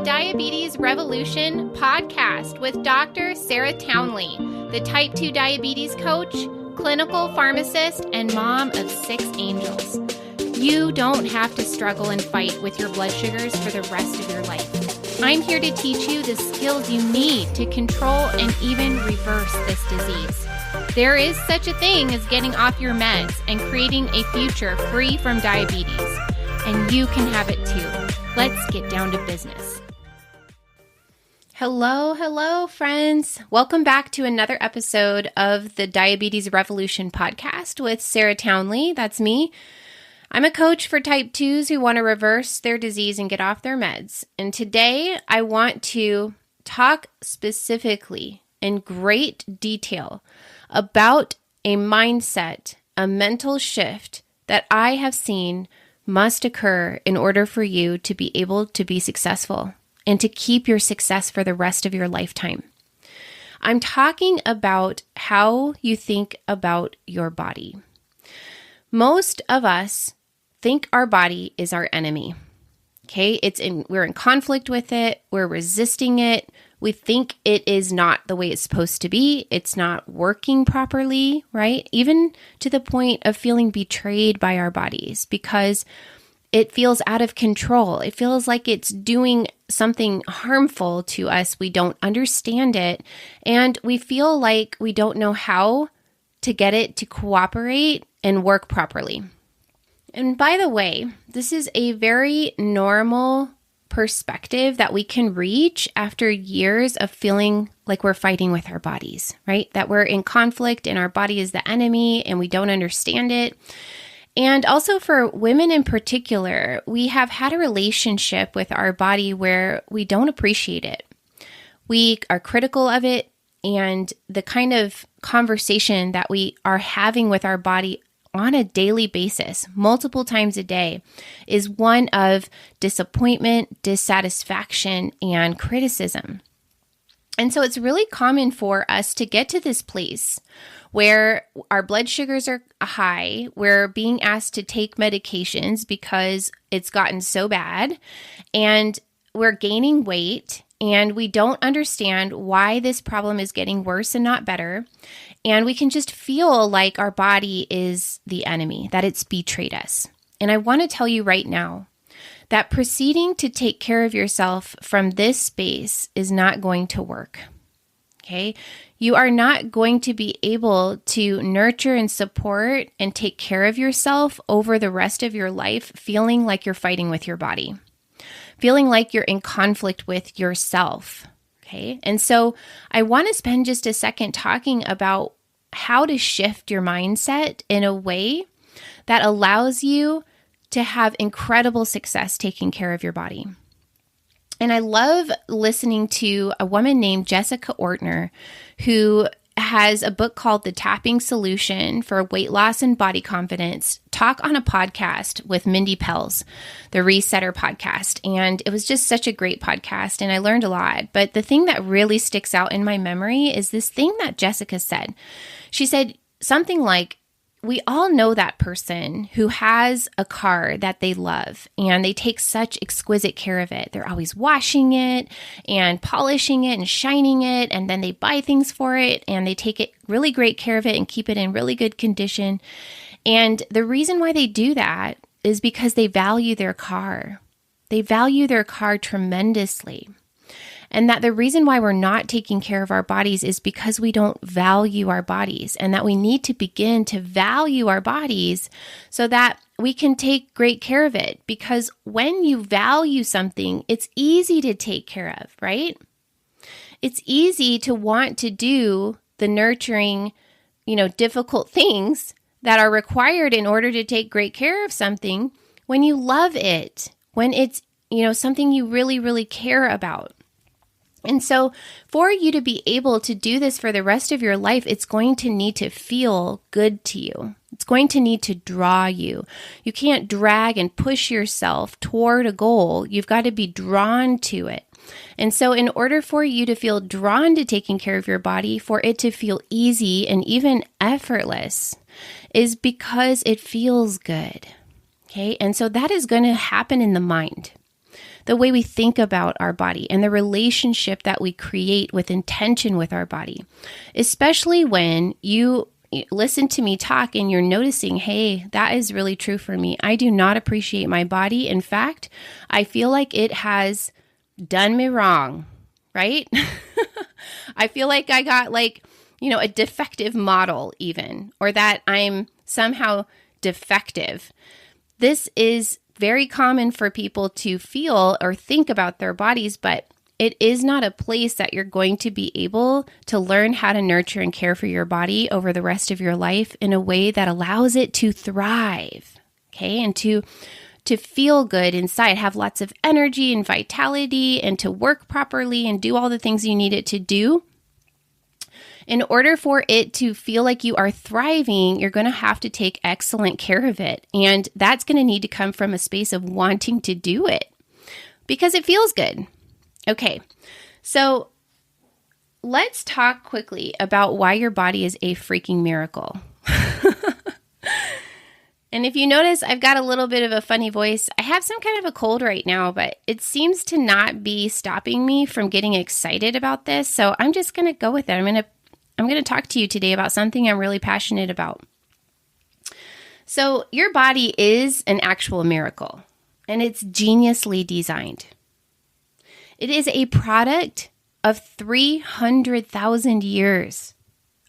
Diabetes Revolution podcast with Dr. Sarah Townley, the type 2 diabetes coach, clinical pharmacist, and mom of 6 angels. You don't have to struggle and fight with your blood sugars for the rest of your life. I'm here to teach you the skills you need to control and even reverse this disease. There is such a thing as getting off your meds and creating a future free from diabetes. And you can have it too. Let's get down to business. Hello, friends. Welcome back to another episode of the Diabetes Revolution podcast with Sarah Townley. That's me. I'm a coach for type 2s who want to reverse their disease and get off their meds. And today I want to talk specifically in great detail about a mindset, a mental shift that I have seen must occur in order for you to be able to be successful and to keep your success for the rest of your lifetime. I'm talking about how you think about your body. Most of us think our body is our enemy. Okay, we're in conflict with it, we're resisting it, we think it is not the way it's supposed to be, it's not working properly, right? Even to the point of feeling betrayed by our bodies because it feels out of control. It feels like it's doing something harmful to us. We don't understand it, and we feel like we don't know how to get it to cooperate and work properly. And by the way, this is a very normal perspective that we can reach after years of feeling like we're fighting with our bodies, right? That we're in conflict and our body is the enemy and we don't understand it. And also for women in particular, we have had a relationship with our body where we don't appreciate it. We are critical of it, and the kind of conversation that we are having with our body on a daily basis, multiple times a day, is one of disappointment, dissatisfaction, and criticism. And so it's really common for us to get to this place where our blood sugars are high, we're being asked to take medications because it's gotten so bad, and we're gaining weight, and we don't understand why this problem is getting worse and not better. And we can just feel like our body is the enemy, that it's betrayed us. And I want to tell you right now that proceeding to take care of yourself from this space is not going to work. Okay? You are not going to be able to nurture and support and take care of yourself over the rest of your life feeling like you're fighting with your body, feeling like you're in conflict with yourself. Okay? And so I want to spend just a second talking about how to shift your mindset in a way that allows you to have incredible success taking care of your body. And I love listening to a woman named Jessica Ortner, who has a book called The Tapping Solution for Weight Loss and Body Confidence, talk on a podcast with Mindy Pelz, the Resetter podcast. And it was just such a great podcast, and I learned a lot. But the thing that really sticks out in my memory is this thing that Jessica said. She said something like, we all know that person who has a car that they love and they take such exquisite care of it. They're always washing it and polishing it and shining it, and then they buy things for it and they take it really great care of it and keep it in really good condition. And the reason why they do that is because they value their car. They value their car tremendously. And that the reason why we're not taking care of our bodies is because we don't value our bodies, and that we need to begin to value our bodies so that we can take great care of it. Because when you value something, it's easy to take care of, right? It's easy to want to do the nurturing, difficult things that are required in order to take great care of something when you love it, when it's, something you really, really care about. And so for you to be able to do this for the rest of your life, it's going to need to feel good to you. It's going to need to draw you. You can't drag and push yourself toward a goal. You've got to be drawn to it. And so in order for you to feel drawn to taking care of your body, for it to feel easy and even effortless, is because it feels good. Okay? And so that is going to happen in the mind. the way we think about our body, and the relationship that we create with intention with our body. Especially when you listen to me talk and you're noticing, hey, that is really true for me. I do not appreciate my body. In fact, I feel like it has done me wrong, right? I feel like I got a defective model even, or that I'm somehow defective. This is very common for people to feel or think about their bodies, but it is not a place that you're going to be able to learn how to nurture and care for your body over the rest of your life in a way that allows it to thrive, okay? And to feel good inside, have lots of energy and vitality, and to work properly and do all the things you need it to do. In order for it to feel like you are thriving, you're going to have to take excellent care of it. And that's going to need to come from a space of wanting to do it because it feels good. Okay, so let's talk quickly about why your body is a freaking miracle. And if you notice, I've got a little bit of a funny voice. I have some kind of a cold right now, but it seems to not be stopping me from getting excited about this. So I'm just going to go with it. I'm going to talk to you today about something I'm really passionate about. So your body is an actual miracle, and it's geniusly designed. It is a product of 300,000 years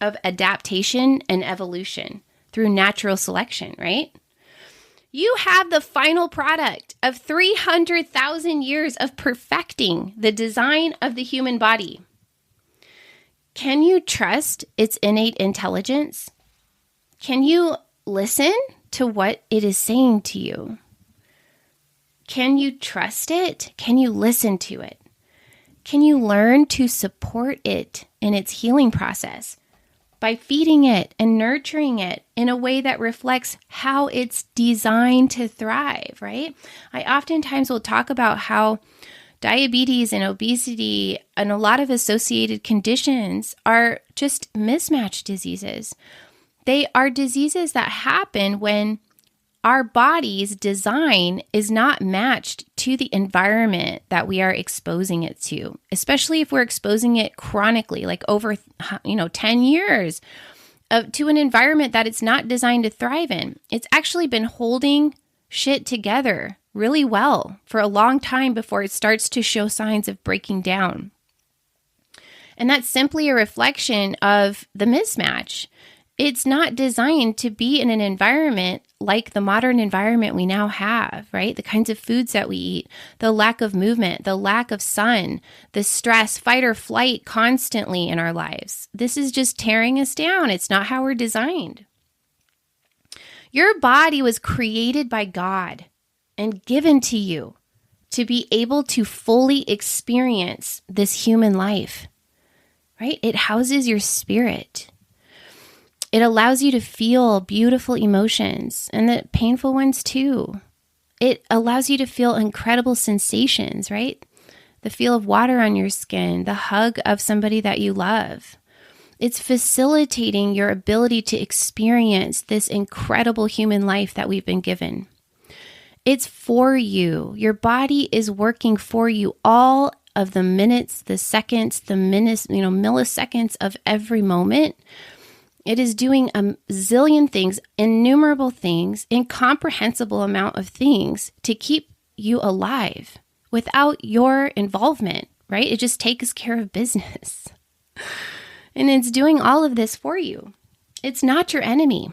of adaptation and evolution through natural selection, right? You have the final product of 300,000 years of perfecting the design of the human body. Can you trust its innate intelligence? Can you listen to what it is saying to you? Can you trust it? Can you listen to it? Can you learn to support it in its healing process by feeding it and nurturing it in a way that reflects how it's designed to thrive, right? I oftentimes will talk about how diabetes and obesity and a lot of associated conditions are just mismatched diseases. They are diseases that happen when our body's design is not matched to the environment that we are exposing it to, especially if we're exposing it chronically, like over 10 years to an environment that it's not designed to thrive in. It's actually been holding shit together really well for a long time before it starts to show signs of breaking down. And that's simply a reflection of the mismatch. It's not designed to be in an environment like the modern environment we now have, right? The kinds of foods that we eat, the lack of movement, the lack of sun, the stress, fight or flight constantly in our lives. This is just tearing us down. It's not how we're designed. Your body was created by God and given to you to be able to fully experience this human life, right? It houses your spirit. It allows you to feel beautiful emotions and the painful ones too. It allows you to feel incredible sensations, right? The feel of water on your skin, the hug of somebody that you love. It's facilitating your ability to experience this incredible human life that we've been given. It's for you. Your body is working for you all of the minutes, the seconds, the minutes, milliseconds of every moment. It is doing a zillion things, innumerable things, incomprehensible amount of things to keep you alive without your involvement, right? It just takes care of business. And it's doing all of this for you. It's not your enemy.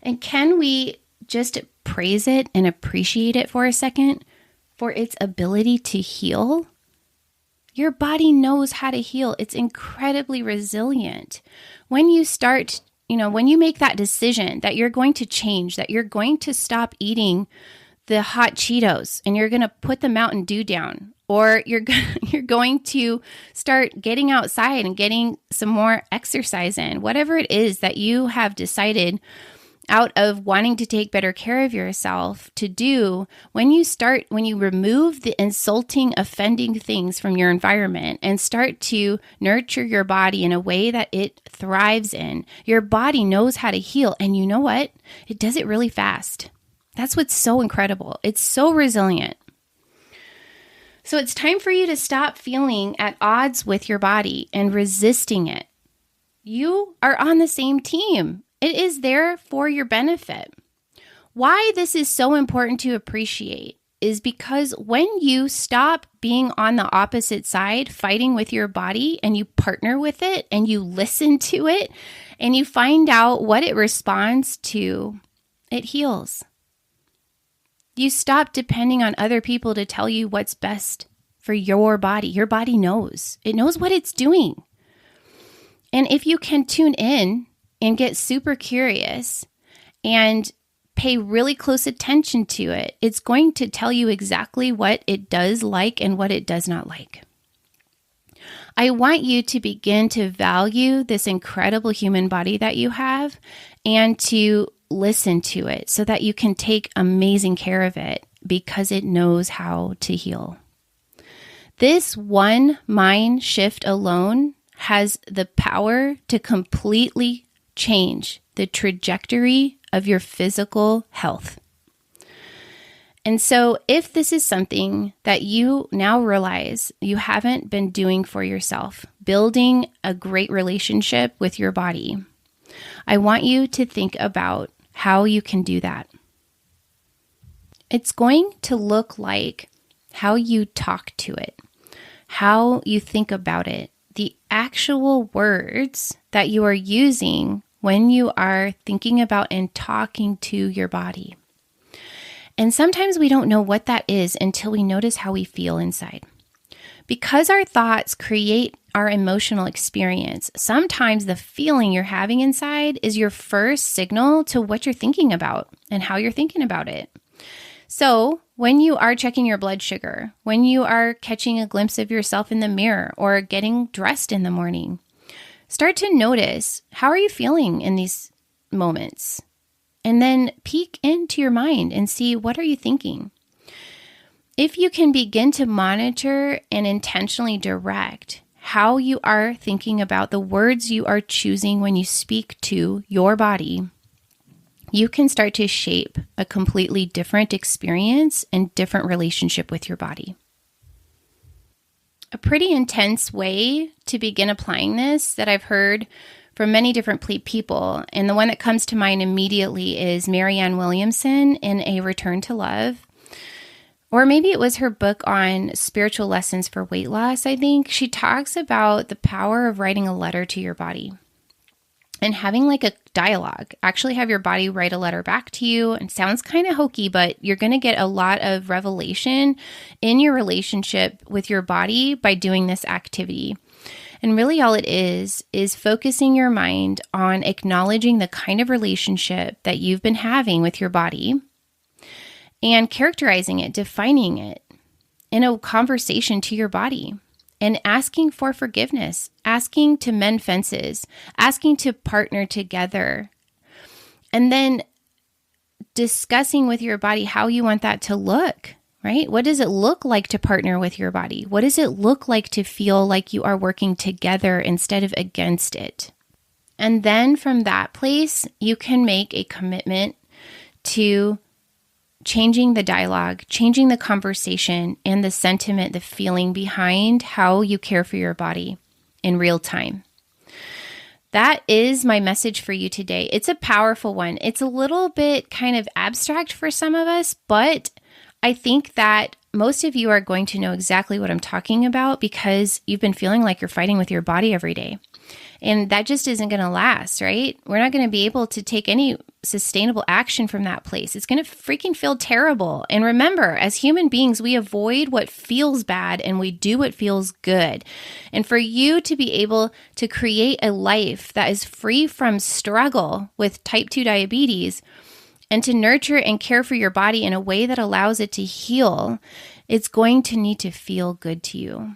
And can we just praise it and appreciate it for a second for its ability to heal? Your body knows how to heal. It's incredibly resilient. When you start, when you make that decision that you're going to change, that you're going to stop eating the hot Cheetos and you're going to put the Mountain Dew down, or you're going to start getting outside and getting some more exercise in, whatever it is that you have decided out of wanting to take better care of yourself to do, when you remove the insulting, offending things from your environment and start to nurture your body in a way that it thrives in, your body knows how to heal. And you know what? It does it really fast. That's what's so incredible. It's so resilient. So it's time for you to stop feeling at odds with your body and resisting it. You are on the same team. It is there for your benefit. Why this is so important to appreciate is because when you stop being on the opposite side, fighting with your body, and you partner with it and you listen to it and you find out what it responds to, it heals. You stop depending on other people to tell you what's best for your body. Your body knows. It knows what it's doing. And if you can tune in and get super curious and pay really close attention to it, it's going to tell you exactly what it does like and what it does not like. I want you to begin to value this incredible human body that you have and to listen to it so that you can take amazing care of it because it knows how to heal. This one mind shift alone has the power to completely change the trajectory of your physical health. And so if this is something that you now realize you haven't been doing for yourself, building a great relationship with your body, I want you to think about how you can do that. It's going to look like how you talk to it, how you think about it, the actual words that you are using when you are thinking about and talking to your body. And sometimes we don't know what that is until we notice how we feel inside. Because our thoughts create our emotional experience, sometimes the feeling you're having inside is your first signal to what you're thinking about and how you're thinking about it. So when you are checking your blood sugar, when you are catching a glimpse of yourself in the mirror or getting dressed in the morning, start to notice, how are you feeling in these moments? And then peek into your mind and see, what are you thinking? If you can begin to monitor and intentionally direct how you are thinking about the words you are choosing when you speak to your body, you can start to shape a completely different experience and different relationship with your body. A pretty intense way to begin applying this that I've heard from many different people, and the one that comes to mind immediately is Marianne Williamson in A Return to Love. Or maybe it was her book on spiritual lessons for weight loss, I think. She talks about the power of writing a letter to your body and having like a dialogue. Actually have your body write a letter back to you. And sounds kind of hokey, but you're going to get a lot of revelation in your relationship with your body by doing this activity. And really all it is focusing your mind on acknowledging the kind of relationship that you've been having with your body and characterizing it, defining it in a conversation to your body and asking for forgiveness, asking to mend fences, asking to partner together, and then discussing with your body how you want that to look. Right? What does it look like to partner with your body? What does it look like to feel like you are working together instead of against it? And then from that place, you can make a commitment to changing the dialogue, changing the conversation, and the sentiment, the feeling behind how you care for your body in real time. That is my message for you today. It's a powerful one. It's a little bit kind of abstract for some of us, but I think that most of you are going to know exactly what I'm talking about because you've been feeling like you're fighting with your body every day. And that just isn't going to last, right? We're not going to be able to take any sustainable action from that place. It's going to freaking feel terrible. And remember, as human beings, we avoid what feels bad and we do what feels good. And for you to be able to create a life that is free from struggle with type 2 diabetes, and to nurture and care for your body in a way that allows it to heal, it's going to need to feel good to you.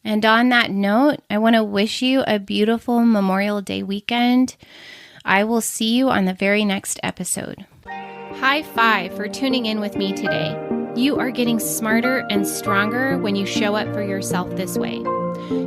And on that note, I want to wish you a beautiful Memorial Day weekend. I will see you on the very next episode. High five for tuning in with me today. You are getting smarter and stronger when you show up for yourself this way.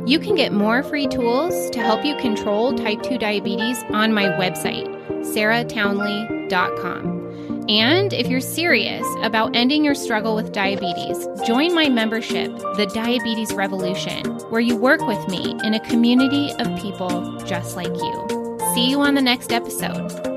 You can get more free tools to help you control type 2 diabetes on my website, sarahtownley.com. And if you're serious about ending your struggle with diabetes, join my membership, The Diabetes Revolution, where you work with me in a community of people just like you. See you on the next episode.